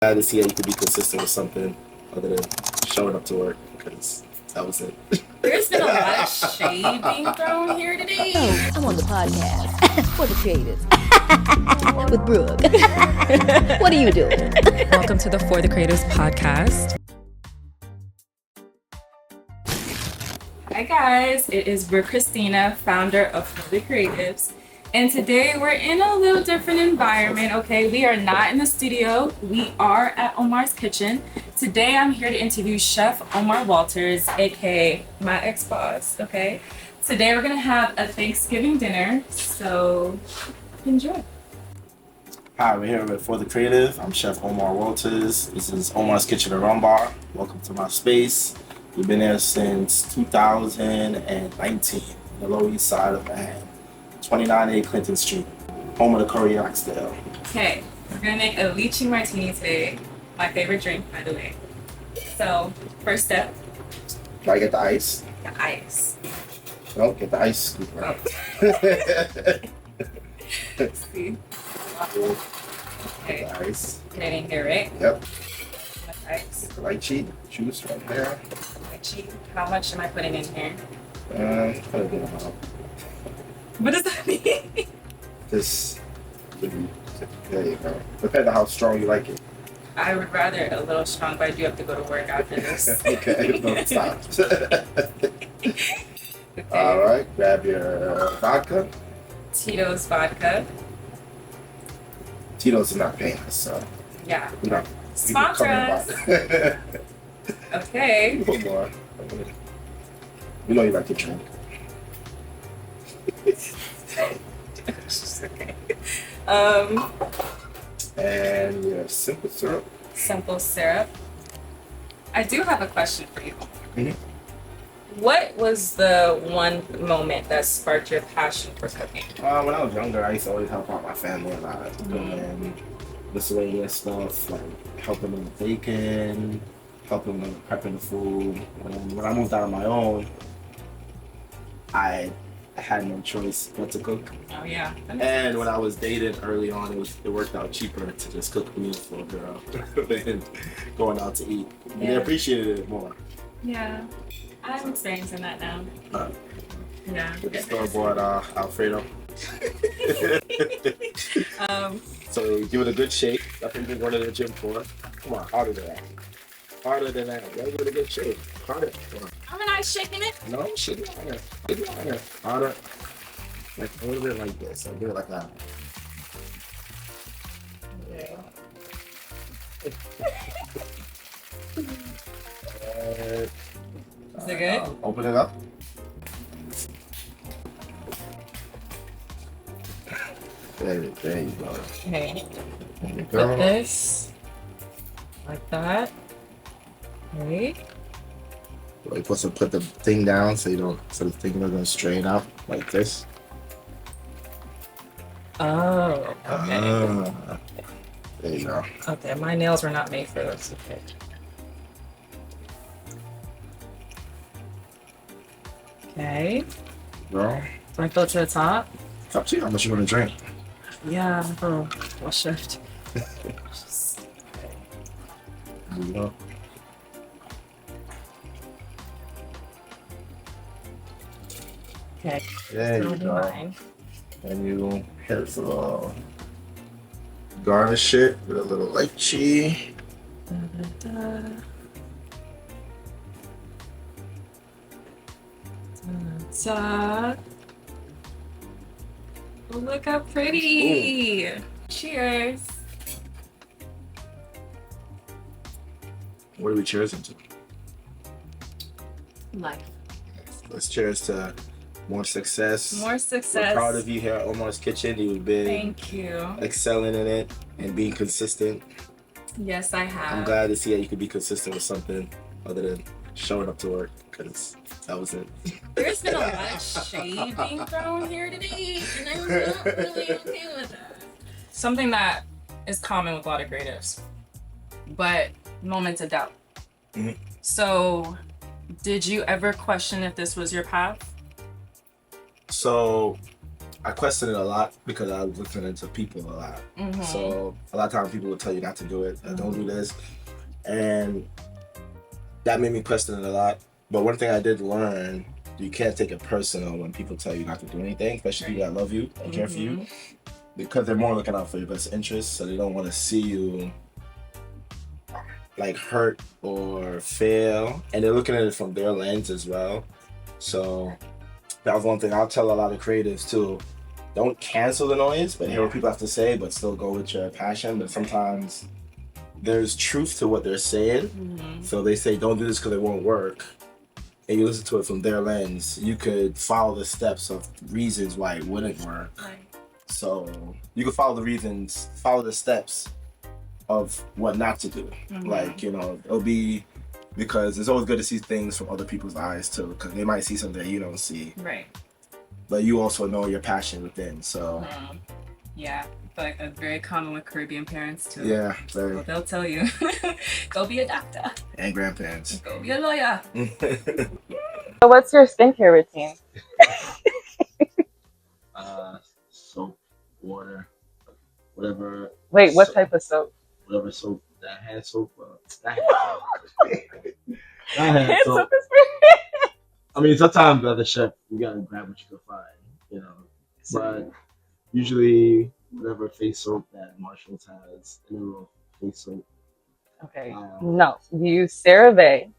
Glad to see that you could be consistent with something other than showing up to work, because that was it. There's been a lot of shade being thrown here today. Oh, I'm on the podcast for the creatives with Brooke. What are you doing? Welcome to the For the Creatives podcast. Hi guys, it is Brooke Christina, founder of For the Creatives. And today we're in a little different environment, okay? We are not in the studio. We are at Omar's kitchen. Today I'm here to interview Chef Omar Walters, aka my ex-boss, okay? Today we're gonna have a Thanksgiving dinner, so enjoy. Hi, we're here with For the Creative. I'm Chef Omar Walters. This is Omar's Kitchen and Rum Bar. Welcome to my space. We've been there since 2019, on the Lower East Side of Manhattan. 29A Clinton Street, home of the curry oxtail. Okay, we're gonna make a lychee martini today. My favorite drink, by the way. So, first step, Try to get the ice. the ice. No, get the ice scoop right. See? Okay, Get the ice. put it in here, right? Yep. With ice. Get the lychee juice right there. Lychee. How much am I putting in here? Put it in about What does that mean? this. There you go. Depending on how strong you like it. I would rather a little strong, but I do have to go to work after this. Okay, no, stop. Okay. All right, grab your vodka. Tito's vodka. Tito's is not paying us, so Yeah. we don't. Sponsor us. Okay. One more. We know you like to drink. Okay. And your simple syrup. Simple syrup. I do have a question for you. Mhm. What was the one moment that sparked your passion for cooking? When I was younger, I used to always help out my family a lot. And miscellaneous stuff, like helping them with baking, helping them with prepping the food. And when I moved out on my own, I had no choice but to cook. Oh yeah. And when I was dating early on, it worked out cheaper to just cook a meal for a girl than going out to eat. And they Yeah. appreciated it more. Yeah. I'm experiencing that now. Yeah. With the store-bought Alfredo. So give it a good shake. That's what you've been going to the gym for. Come on, harder than that. Harder than that. You gotta give it a good shake. Harder. Come on. I'm not shaking it. No, shake it harder. Shake it harder. Harder. Like a little bit like this. I'll give it like that. Yeah. Is it good? Open it up. There you go. Okay. There you Put go. this like that. Right. Like put the thing down so the thing doesn't strain up like this. Oh. Okay. There you go. Okay. My nails were not made for this. Okay. Okay. Girl, Do I fill to the top? it's up to you how much you want to drink. Yeah. Oh, what shift? There you go. Okay. There you I'll do go. mine. And you hit a little garnish it with a little lychee. Da-da-da. Da-da. Oh, look how pretty! Cheers! What are we cheersing to? Life. Let's cheers to more success. More We're success. proud of you here at Omar's Kitchen. You've been Thank you. excelling in it and being consistent. Yes, I have. I'm glad to see that you could be consistent with something other than showing up to work, because that was it. There's been a lot of shade being thrown here today, and I'm not really okay with that. Something that is common with a lot of creatives, but moments of doubt. Mhm. So, did you ever question if this was your path? So I question it a lot because I was listening to people a lot. So a lot of times people will tell you not to do it, don't do this, and that made me question it a lot. But one thing I did learn, you can't take it personal when people tell you not to do anything, especially people that love you and care for you, because they're more looking out for your best interests, so they don't want to see you like hurt or fail, and they're looking at it from their lens as well. So that was one thing I'll tell a lot of creatives too. Don't cancel the noise, but hear what people have to say, but still go with your passion. But sometimes there's truth to what they're saying. So they say, don't do this because it won't work. And you listen to it from their lens. You could follow the steps of reasons why it wouldn't work. Right. So you could follow the reasons, follow the steps of what not to do. Like, you know, it'll be, because it's always good to see things from other people's eyes too, because they might see something that you don't see. Right. But you also know your passion within, so. Yeah, but that's very common with Caribbean parents too. Yeah, very. So they'll tell you, go be a doctor. And grandparents. Go be a lawyer. So what's your skincare routine? Soap, water, whatever. Wait, what type of soap? Whatever soap, that hand soap. That hand soap. I mean, sometimes as a chef, you gotta grab what you can find, you know. But usually, whatever face soap that Marshalls has, a little face soap. Okay. No, you use CeraVe.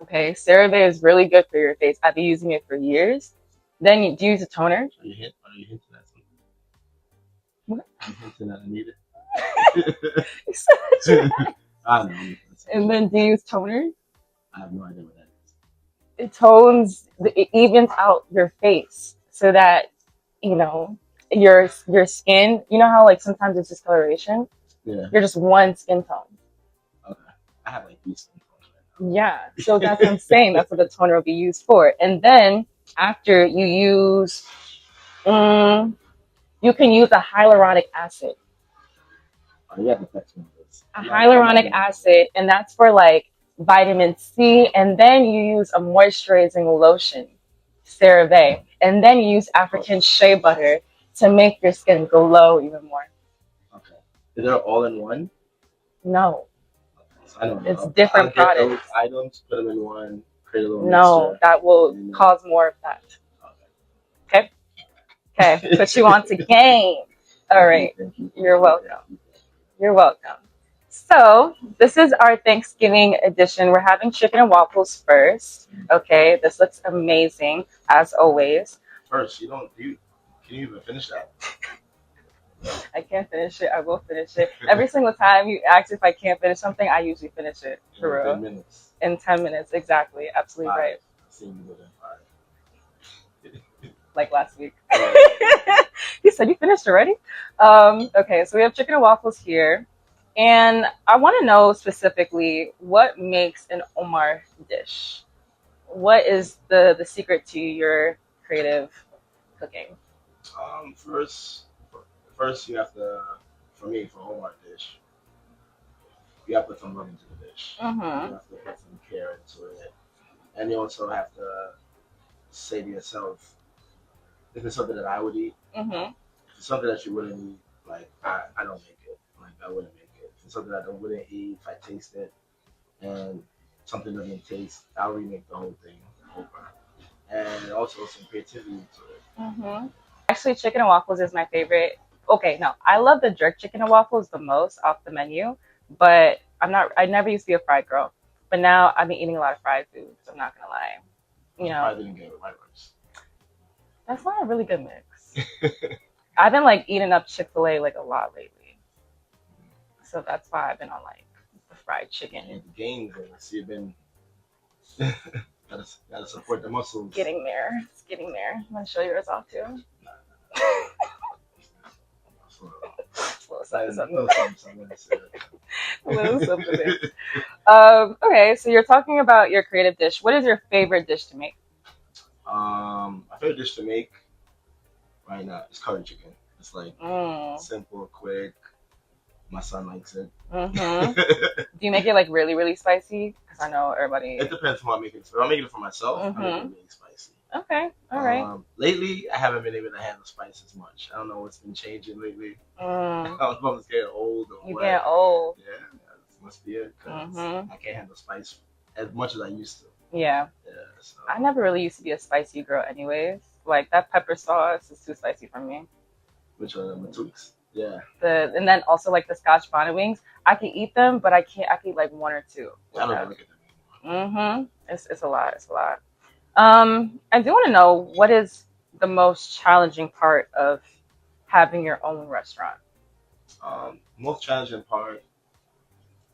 Okay, CeraVe is really good for your face. I've been using it for years. Then do you use a toner? Are you hinting at something? What? I'm hinting that I need it. I know. And then do you use toner? I have no idea what that is. It tones, it evens out your face so that, you know, your skin, you know how like sometimes it's discoloration? Yeah. You're just one skin tone. Okay. I have like 3 skin tones right now. Yeah, so that's what I'm saying. That's what the toner will be used for. And then after you use, you can use a hyaluronic acid. Oh, yeah, the text me this. A hyaluronic acid, and that's for like vitamin C. And then you use a moisturizing lotion, CeraVe. And then you use African shea butter to make your skin glow even more. Okay. Is there all in one? No. I don't know. It's different I'll get products. those items, put them in one, create a little No, mixture. that will cause more of that. Okay? Okay, put you on to game. All right. You're welcome. You're welcome. So this is our Thanksgiving edition. We're having chicken and waffles first. Okay, this looks amazing as always. First, can you even finish that? I can't finish it. I will finish it. Every single time you ask if I can't finish something, I usually finish it for real. 10 minutes. In 10 minutes, exactly. Absolutely 5. right. I've seen you within 5. Like last week. You said you finished already? Okay, so we have chicken and waffles here. And I want to know specifically what makes an Omar dish. What is the secret to your creative cooking? First you have to, for Omar dish, you have to put some love into the dish. You have to put some care into it. And you also have to say to yourself, if it's something that I would eat, if it's something that you wouldn't eat, like I don't make it. Like I wouldn't make it. If it's something that I wouldn't eat, if I taste it and something doesn't taste, I'll remake the whole thing over. And also some creativity to it. Actually, chicken and waffles is my favorite. Okay, no, I love the jerk chicken and waffles the most off the menu, but I never used to be a fried girl. But now I've been eating a lot of fried food, so I'm not gonna lie. You know, I didn't get it white rice. That's not a really good mix. I've been like eating up Chick-fil-A like a lot lately. So that's why I've been on like the fried chicken. And the gains, so you've been gotta support the muscles. Getting there. It's getting there. I'm gonna show yours off too. A little something. Okay, so you're talking about your creative dish. What is your favorite dish to make? My favorite dish to make right now is curry chicken. It's like simple, quick. My son likes it. Do you make it like really, really spicy? Because I know everybody. It depends on what I'm making. If I'm making it for myself, I make it really spicy. Okay. All right. Lately, I haven't been able to handle spice as much. I don't know what's been changing lately. I Mm, don't know if it's getting old or you what. getting old. Yeah, that must be it. Because Mhm. I can't handle spice as much as I used to. Yeah. Yeah, so. I never really used to be a spicy girl, anyways. Like that pepper sauce is too spicy for me. Which are the Matooks? Yeah. And then also like the Scotch bonnet wings. I can eat them, but I can't. I can eat like one or two. I don't even look at them anymore. Mm-hmm. It's a lot. It's a lot. I do want to know what is the most challenging part of having your own restaurant. Most challenging part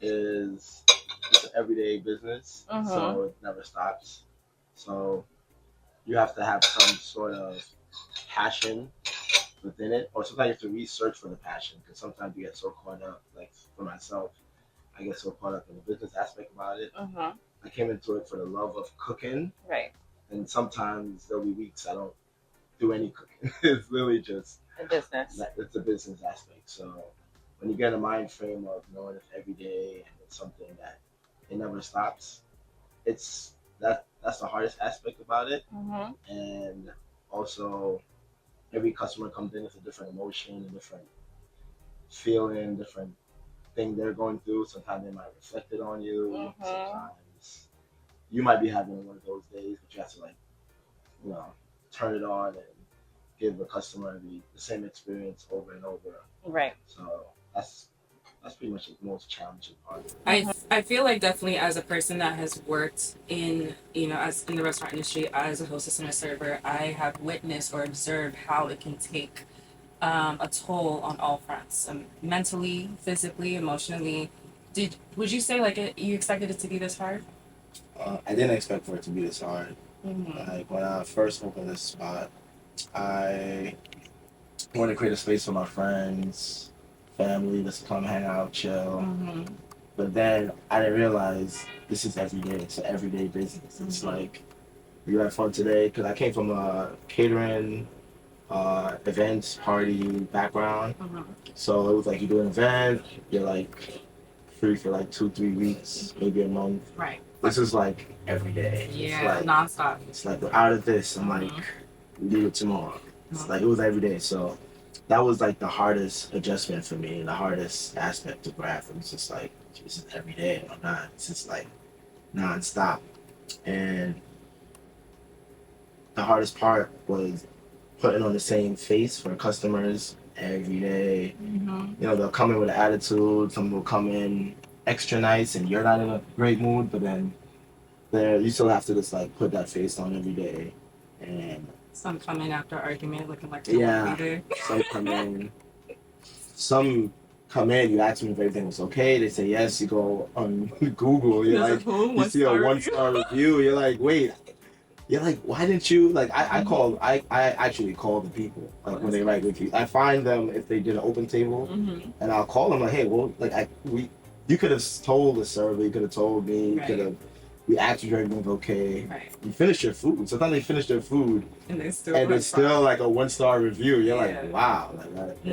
is it's an everyday business, so it never stops. So you have to have some sort of passion within it, or sometimes you have to research for the passion because sometimes you get so caught up. Like for myself, I get so caught up in the business aspect about it. I came into it for the love of cooking, Right. and sometimes there'll be weeks I don't do any cooking. It's literally just The business. it's a business aspect. So when you get a mind frame of knowing it's every day and it's something that it never stops, it's that's the hardest aspect about it. And also every customer comes in with a different emotion, a different feeling, different thing they're going through. Sometimes they might reflect it on you. Sometimes you might be having one of those days, but you have to turn it on and give the customer the same experience over and over. Right. So that's pretty much the most challenging part. I feel like definitely as a person that has worked in as in the restaurant industry as a hostess and a server, I have witnessed or observed how it can take a toll on all fronts, mentally, physically, emotionally. Would you say you expected it to be this hard? I didn't expect for it to be this hard. Like when I first opened this spot, I wanted to create a space for my friends, family, just to come hang out, chill. But then I didn't realize this is every day. It's an everyday business. It's like you have fun today because I came from a catering, events, party background. So it was like you do an event, you're like free for like 2-3 weeks, maybe a month. Right. This is like every day. Yeah, it's like, nonstop. It's like we're out of this. I'm like, we do it tomorrow. It's like it was every day. So that was like the hardest adjustment for me, and the hardest aspect to grasp. It was just like this is every day. I'm not. It's just like nonstop. And the hardest part was putting on the same face for customers every day. They'll come in with an attitude. Some will come in extra nice, and you're not in a great mood, but then you still have to just like put that face on every day. And some come in after argument looking like some come in. Some come in. You ask them if everything was okay. They say yes. You go on Google. You're like, you see a 1-star review. You're like, wait. You're like, why didn't you like? I actually call the people like when they write reviews. I find them if they did an open table, and I'll call them like, hey, well, like you could have told the server, you could have told me, you could have. We asked you if everything's okay. Right. You finish your food. Sometimes they finish their food, and it's still like a 1-star review. You're like, wow, like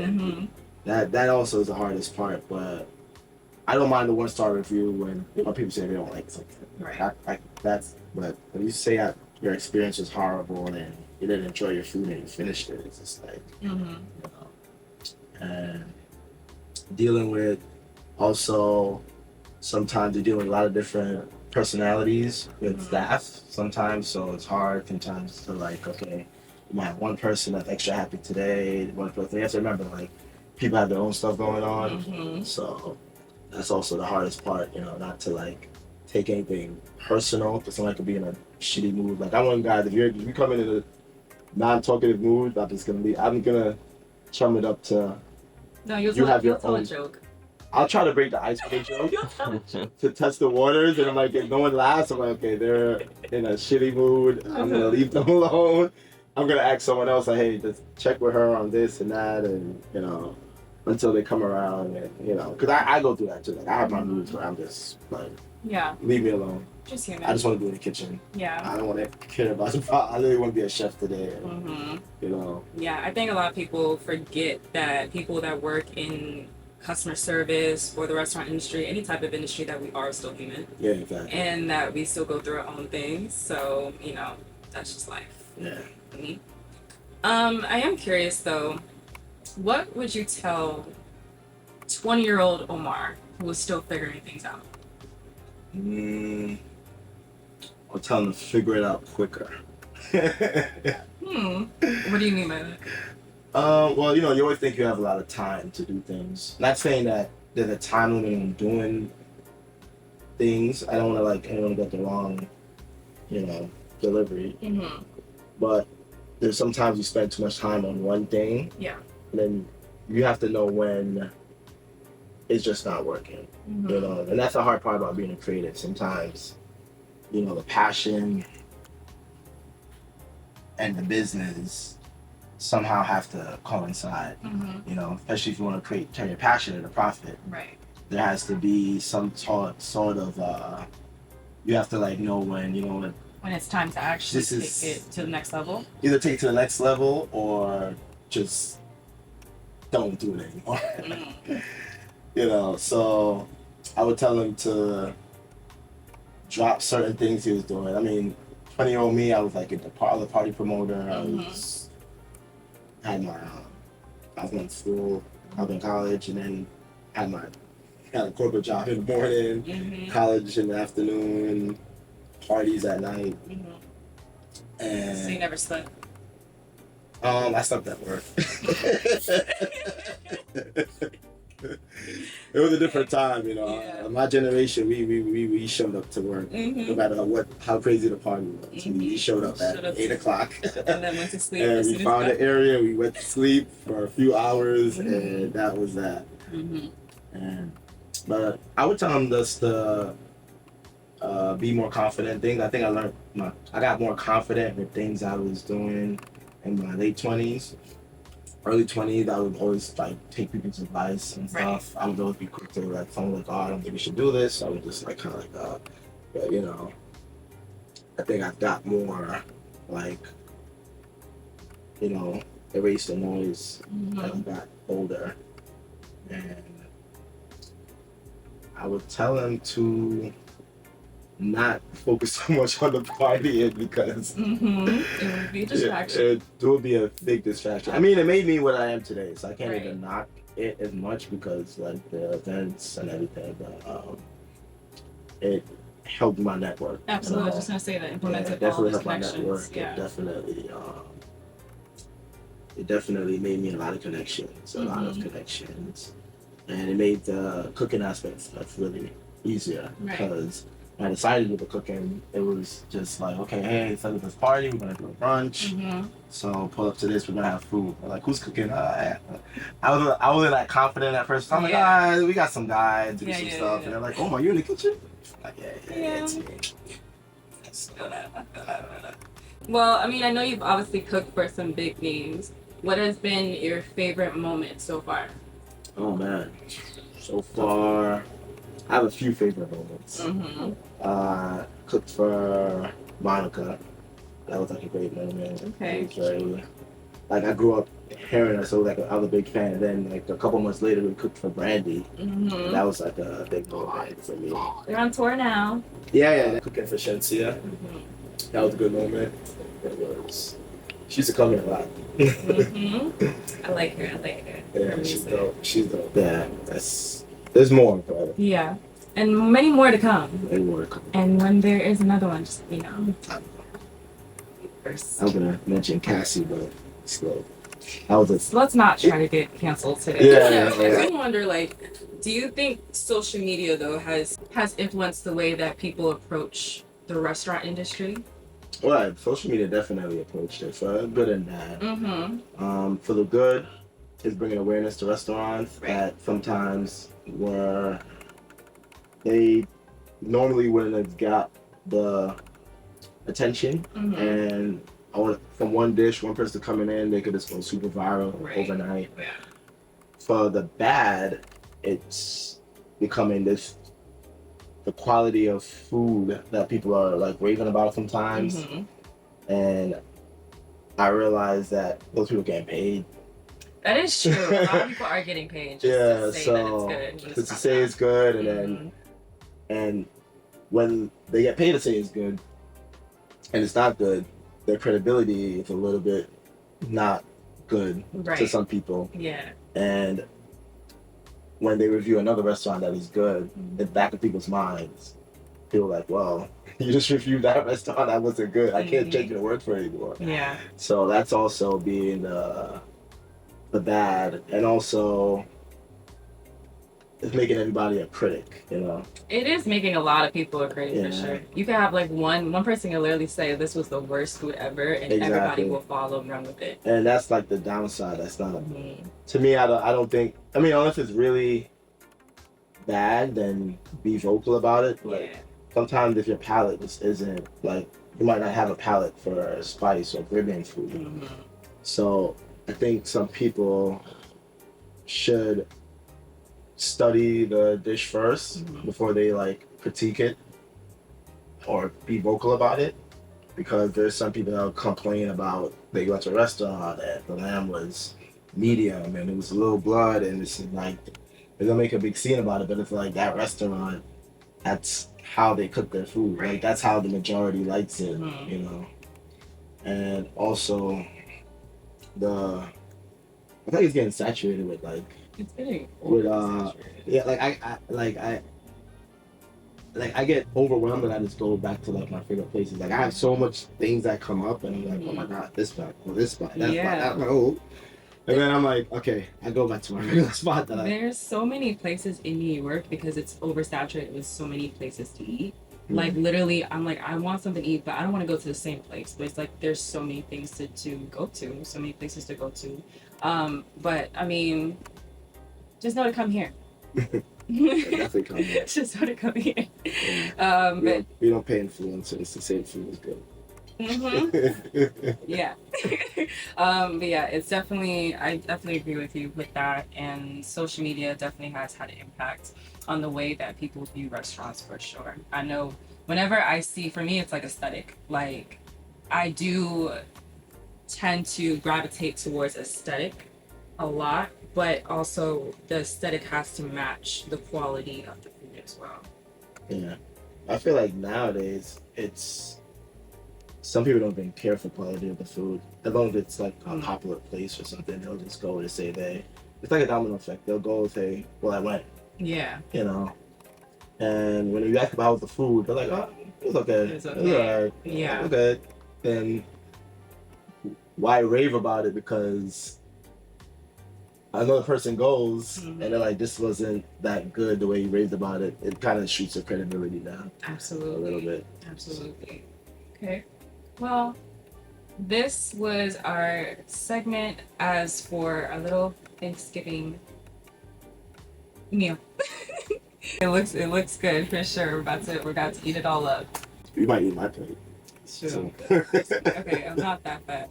that also is the hardest part. But I don't mind the 1-star review when people say they don't like something. Right. But when you say that your experience was horrible and you didn't enjoy your food and you finished it, it's just like, and dealing with also sometimes you're dealing with a lot of different personalities with staff sometimes, so it's hard sometimes to like, okay, you might have one person that's extra happy today, one person, you have to remember like people have their own stuff going on, so that's also the hardest part, not to like take anything personal because somebody could be in a shitty mood. Like I'm one guy, if you come in a non-talkative mood, I'm gonna chum it up to you have your own joke. I'll try to break the ice with a joke to test the waters, and I'm like, if no one laughs, I'm like, okay, they're in a shitty mood. I'm gonna leave them alone. I'm gonna ask someone else, like, hey, just check with her on this and that, and until they come around, and because I go through that too. Like I have my moods where I'm just like, leave me alone. Just human. I just want to be in the kitchen. Yeah. I don't want to care about it. I really want to be a chef today. Yeah, I think a lot of people forget that people that work in customer service or the restaurant industry, any type of industry, that we are still human. Yeah, exactly. And that we still go through our own things. So, that's just life. Yeah. I am curious though, what would you tell 20-year-old Omar who was still figuring things out? I'll tell them to figure it out quicker. What do you mean by that? Well, you always think you have a lot of time to do things. Not saying that there's a time limit on doing things. I don't want to like anyone to get the wrong, delivery. But there's sometimes you spend too much time on one thing. Yeah. And then you have to know when it's just not working. And that's the hard part about being a creative. Sometimes, the passion and the business somehow have to coincide. Especially if you want to turn your passion into profit. Right. There has to be some sort of you have to like know when When it's time to actually This is- take it to the next level. either take it to the next level or just don't do it anymore. So I would tell him to drop certain things he was doing. I mean, 20-year-old me, I was like the party promoter. I was going to school, I was in college, and then had a corporate job in the morning, college in the afternoon, parties at night. And So you never slept. I slept at work. It was a different time, Yeah. My generation, we showed up to work, no matter how crazy the party was. We showed up at 8:00, And then went to sleep. and as we soon as found that- an area. We went to sleep for a few hours, and that was that. But I would tell them just to be more confident. I think I got more confident with things I was doing in my late 20s. Early 20s, I would always like take people's advice and stuff. I would always be quick to like someone like, oh, I don't think we should do this. I would just like kind of like, but I think I've got more like, erase the noise as I got older. And I would tell them to not focus so much on the partying because It would be a distraction. it would be a big distraction. I mean, it made me what I am today, so I can't even knock it as much because like the events and everything, but it helped my network. Absolutely. I was just gonna say that implemented all definitely those helped my connections. network. Yeah. It definitely made me a lot of connections, and it made the cooking aspects that's really easier because when I decided to do the cooking, it was just like, okay, hey, instead of this party, we're gonna do a brunch. So pull up to this, we're gonna have food. They're like, who's cooking? I wasn't that confident at first. So I'm like, we got some guys do some stuff, and they're like, oh, are you in the kitchen? I'm like, yeah. It's me. Well, I mean, I know you've obviously cooked for some big names. What has been your favorite moment so far? Oh man, so far, I have a few favorite moments. Cooked for Monica. That was like a great moment. Okay. It was very, like I grew up hearing her, so like I was a big fan. And then like a couple months later, we cooked for Brandy. And that was like a big moment for me. They're on tour now. Yeah. Cooking for Shensia. That was a good moment. She used to come here a lot. I like her. Yeah, she's dope. Yeah, there's more, but Yeah. And many more to come. many more to come. And when there is another one, just, I was gonna mention Cassie, but slow. I was So let's not try to get canceled today. Yeah. I wonder, do you think social media, though, has influenced the way that people approach the restaurant industry? Well, social media definitely approached it for good and bad. For the good, is bringing awareness to restaurants that sometimes were they normally wouldn't have got the attention, and from one dish, one person coming in, they could just go super viral overnight. Yeah. For the bad, it's becoming the quality of food that people are like raving about sometimes, and I realized that those people getting paid. That is true. A lot of people are getting paid just to say so that it's good. to say it's good, and then and when they get paid to say it's good, and it's not good, their credibility is a little bit not good to Right. some people. Yeah. And when they review another restaurant that is good, Mhm. in the back of people's minds, feel like, well, you just reviewed that restaurant that wasn't good. I can't take your word for it anymore. Yeah. So that's also being the bad, and also it's making everybody a critic, you know. It is making a lot of people a critic for Yeah. sure. You can have like one person can literally say this was the worst food ever, and everybody Exactly. will follow and run with it. And that's like the downside. That's not Mhm. to me. I don't think. I mean, unless it's really bad, then be vocal about it. Like Yeah. sometimes if your palate just isn't like, you might not have a palate for spice or Caribbean food. Mhm. So I think some people should study the dish first Mhm. before they like critique it or be vocal about it, because there's some people that will complain about they go to a restaurant and the lamb was medium and it was a little blood, and it's like they're gonna make a big scene about it, but it's like that restaurant, that's how they cook their food. Like that's how the majority likes it, Mhm. you know. And also I think it's getting saturated with like It's getting with oversaturated. yeah, like I get overwhelmed and I just go back to like my favorite places. Like I have so much things that come up and I'm like, oh my god, this spot, oh this spot, that spot, that spot, oh. And then I'm like, okay, I go back to my regular spot that There's so many places in New York because it's oversaturated with so many places to eat. Mhm. Like literally, I'm like, I want something to eat, but I don't want to go to the same place. But it's like there's so many things to go to, so many places to go to. But I mean, just know to come here. definitely come here. Just know to come here. Yeah. We don't pay influencers to say food is good. Mhm. Yeah. But yeah, it's definitely, I definitely agree with you with that. And social media definitely has had an impact on the way that people view restaurants for sure. I know whenever I see, for me, it's like aesthetic. Like, I do tend to gravitate towards aesthetic a lot, but also the aesthetic has to match the quality of the food as well. Yeah. I feel like nowadays it's some people don't even care for quality of the food. As long as it's like a popular place or something, they'll just go and say it's like a domino effect. They'll go and say, well, I went, Yeah. you know. And when you ask about the food, they're like, oh, it was okay. It's It was okay. alright. Yeah. It was good. Then why rave about it? Because another person goes and they're like, this wasn't that good the way you raved about it. It kind of shoots your credibility down Absolutely. a little bit. Absolutely. Okay. Well, this was our segment as for a little Thanksgiving meal. It looks good for sure. We're about to eat it all up. You might eat my plate. Sure. So. Okay, I'm not that fat.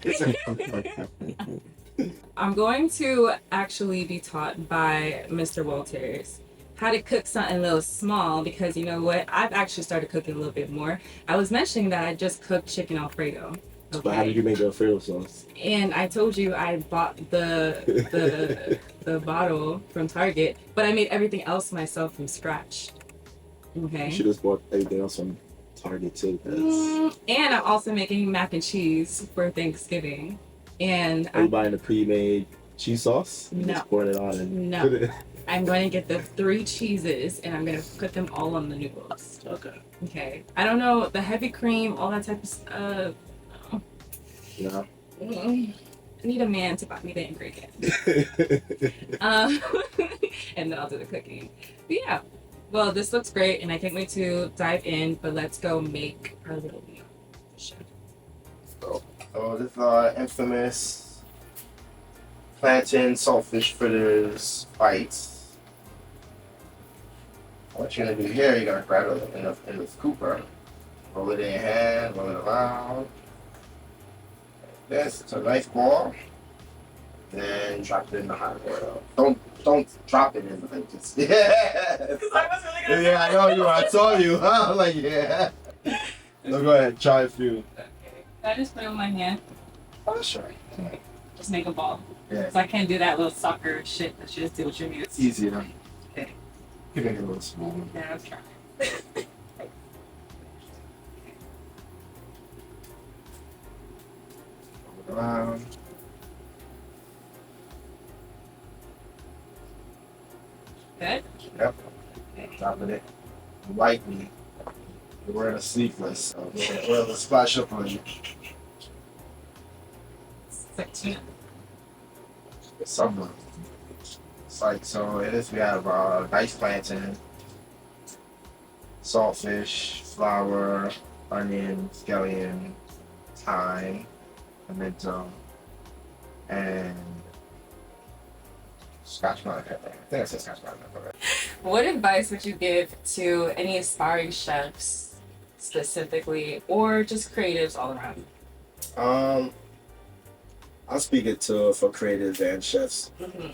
I'm going to actually be taught by Mr. Walters how to cook something a little small, because you know what? I've actually started cooking a little bit more. I was mentioning that I just cooked chicken Alfredo. Okay. But how did you make the Alfredo sauce? And I told you I bought the bottle from Target, but I made everything else myself from scratch. Okay. You should have bought everything else from Target too. And I'm also making mac and cheese for Thanksgiving. And Are you buying the pre-made cheese sauce? You No. just pouring it on and No. put it. I'm going to get the 3 cheeses and I'm going to put them all on the noodles. Okay. Okay. I don't know, the heavy cream, all that type of stuff. No. I need a man to buy me the ingredients. And then I'll do the cooking. But yeah. Well, this looks great and I can't wait to dive in, but let's go make our little meal. So this is our infamous plantain saltfish fritters bites. What you're gonna do here, you're gonna grab it in the scooper, roll it in your hand, roll it around. This, it's a nice ball. Then drop it in the hot oil. Don't drop it in like just yeah, I know you. I saw you. I'm like yeah. So go ahead, try a few. Okay. Can I just put it on my hand? Oh sure. Just make a ball. Yeah. So I can't do that little soccer shit that you just do with your It's mutes. easier. Okay. You can make it a little small. Yeah, I was trying. it. You like me. You're wearing a sleeveless, so we'll splash up on you. It's like tuna. It's summer. It's like, so it is, we have nice plantain, saltfish, flour, onion, scallion, thyme, pimento, and Scotch bonnet pepper. I think I said Scotch bonnet pepper. Right? What advice would you give to any aspiring chefs specifically, or just creatives all around? I'll speak it to for creatives and chefs. Mm-hmm.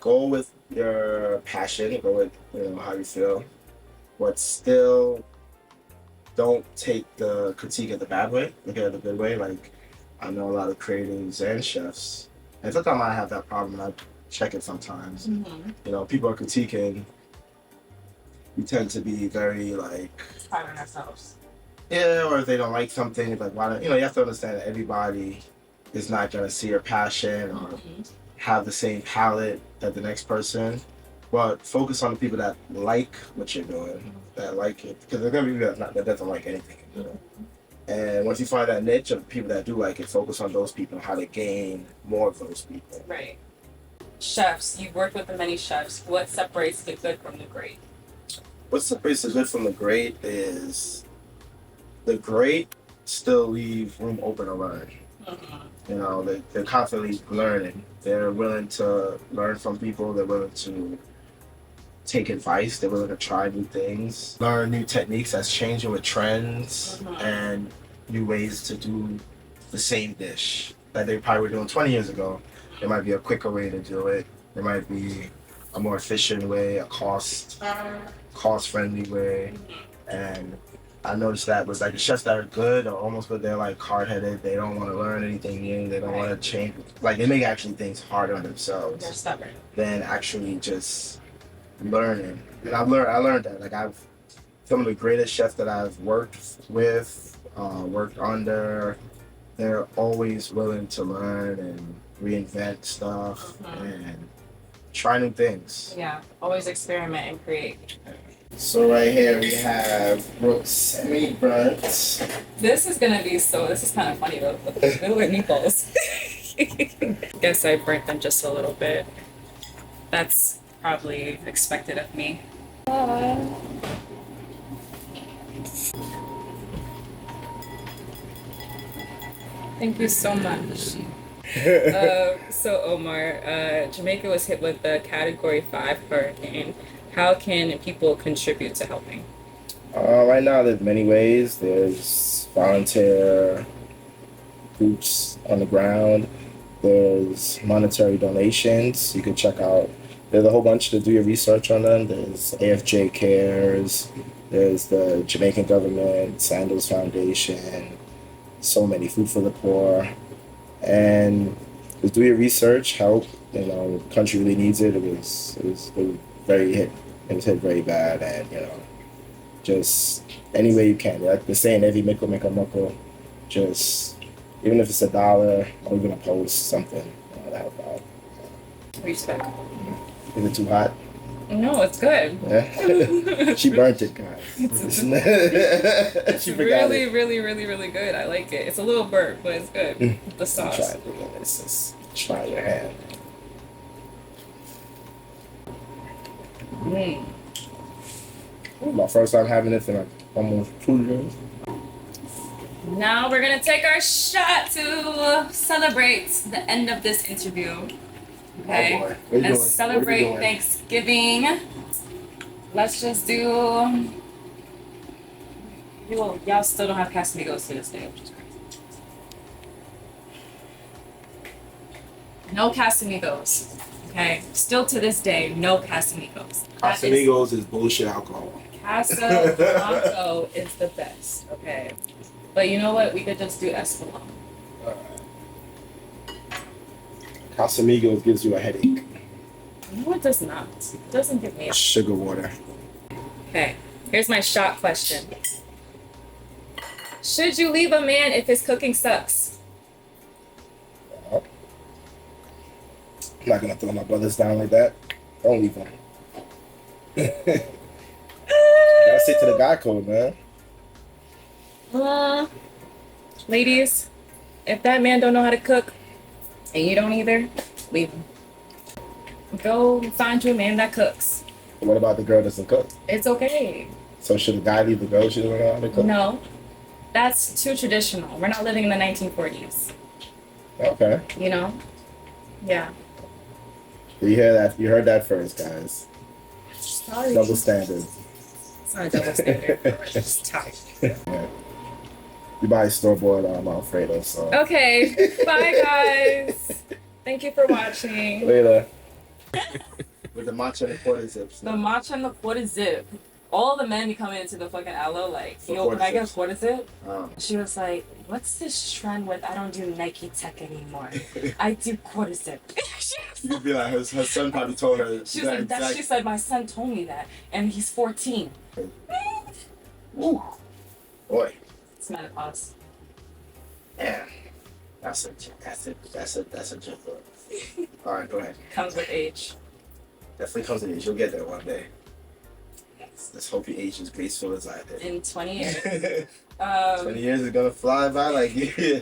Go with your passion. Go with how you feel, but still don't take the critique of the bad way. Look at it the good way. Like I know a lot of creatives and chefs, and sometimes I have that problem. And I check it sometimes. Mm-hmm. People are critiquing. We tend to be very like Hard on ourselves. yeah, or if they don't like something, it's like why don't you have to understand that everybody is not gonna see your passion or have the same palate that the next person. But focus on the people that like what you're doing, that like it, because there's gonna be people that doesn't like anything you're doing. And once you find that niche of people that do like it, focus on those people and how to gain more of those people. Right. Chefs, you've worked with many chefs. What separates the good from the great? What separates the good from the great is the great still leave room open to learn. They're constantly learning. They're willing to learn from people. They're willing to take advice. They're willing to try new things, learn new techniques that's changing with trends and new ways to do the same dish that they probably were doing 20 years ago. There might be a quicker way to do it. There might be a more efficient way, a cost-friendly way. And I noticed that with like the chefs that are good or almost good, they're like hard-headed. They don't want to learn anything new. They don't want to change. Like they make actually things harder on themselves. They're stubborn. Than actually just learning. And I learned that. Like some of the greatest chefs that I've worked with, worked under, they're always willing to learn and reinvent stuff and try new things. Yeah, always experiment and create. So right here we have Brooke's semi-burnt. This is kind of funny though. Look at meatballs. Guess I burnt them just a little bit. That's probably expected of me. Thank you so much. So Omar, Jamaica was hit with the Category 5 hurricane. How can people contribute to helping? Right now there's many ways. There's volunteer groups on the ground. There's monetary donations. You can check out. There's a whole bunch to do your research on them. There's AFJ Cares. There's the Jamaican government, Sandals Foundation. So many, Food for the Poor. And just do your research, help. The country really needs it. It was hit very bad, and just any way you can. Like the saying, every mickle make a muckle. Just even if it's $1 or even a post, something that help out. Respect. Is it too hot? No, it's good. Yeah. She burnt it, guys. It's She really, really, really, really good. I like it. It's a little burnt, but it's good. The sauce. Try it again. Just try your hand. My first time having this in like almost 2 years. Now we're gonna take our shot to celebrate the end of this interview. Okay, Oh boy. let's celebrate Thanksgiving. Let's just do. Y'all still don't have Casamigos to this day, which is crazy. No Casamigos. Okay, still to this day, no Casamigos. Casamigos is bullshit alcohol. Casa Blanco is the best. Okay, but you know what? We could just do Espolon. Casamigos gives you a headache. No, it does not. It doesn't give me a... Sugar water. Okay, here's my shot question. Should you leave a man if his cooking sucks? I'm not gonna throw my brothers down like that. Don't leave them. stick to the guy code, man. Ladies, if that man don't know how to cook and you don't either, leave him. Go find you a man that cooks. What about the girl that doesn't cook? It's okay. So should the guy leave the girl? She doesn't know how to cook? No, that's too traditional. We're not living in the 1940s. Okay. You know? Yeah. You hear that? You heard that first, guys. Sorry. Double standard. It's not a double standard. It's tight. Yeah. You buy store-bought Alfredo, so. Okay. Bye, guys. Thank you for watching. Later. With the matcha and the quarter zips. The matcha and the quarter zip. All the men be coming into the fucking aloe like, For yo, quarter can I get a zips. quarter zip? Oh. She was like, what's this trend with I don't do Nike Tech anymore? I do quarter zip. You'd be like, her son probably told her. She was like, that, she said, my son told me that, and he's 14. Ooh. Boy. It's menopause. Yeah. That's a joke. Alright, go ahead. Comes with age. Definitely comes in age. You'll get there one day. Let's hope your age is graceful as I did. In 20 years. 20 years is gonna fly by like yeah.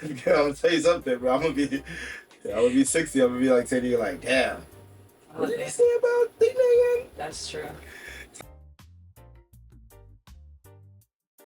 I'm gonna tell you something, bro. I'm gonna be 60. I'm gonna be like 10 years like, damn. What did he say about the nigga? That's true.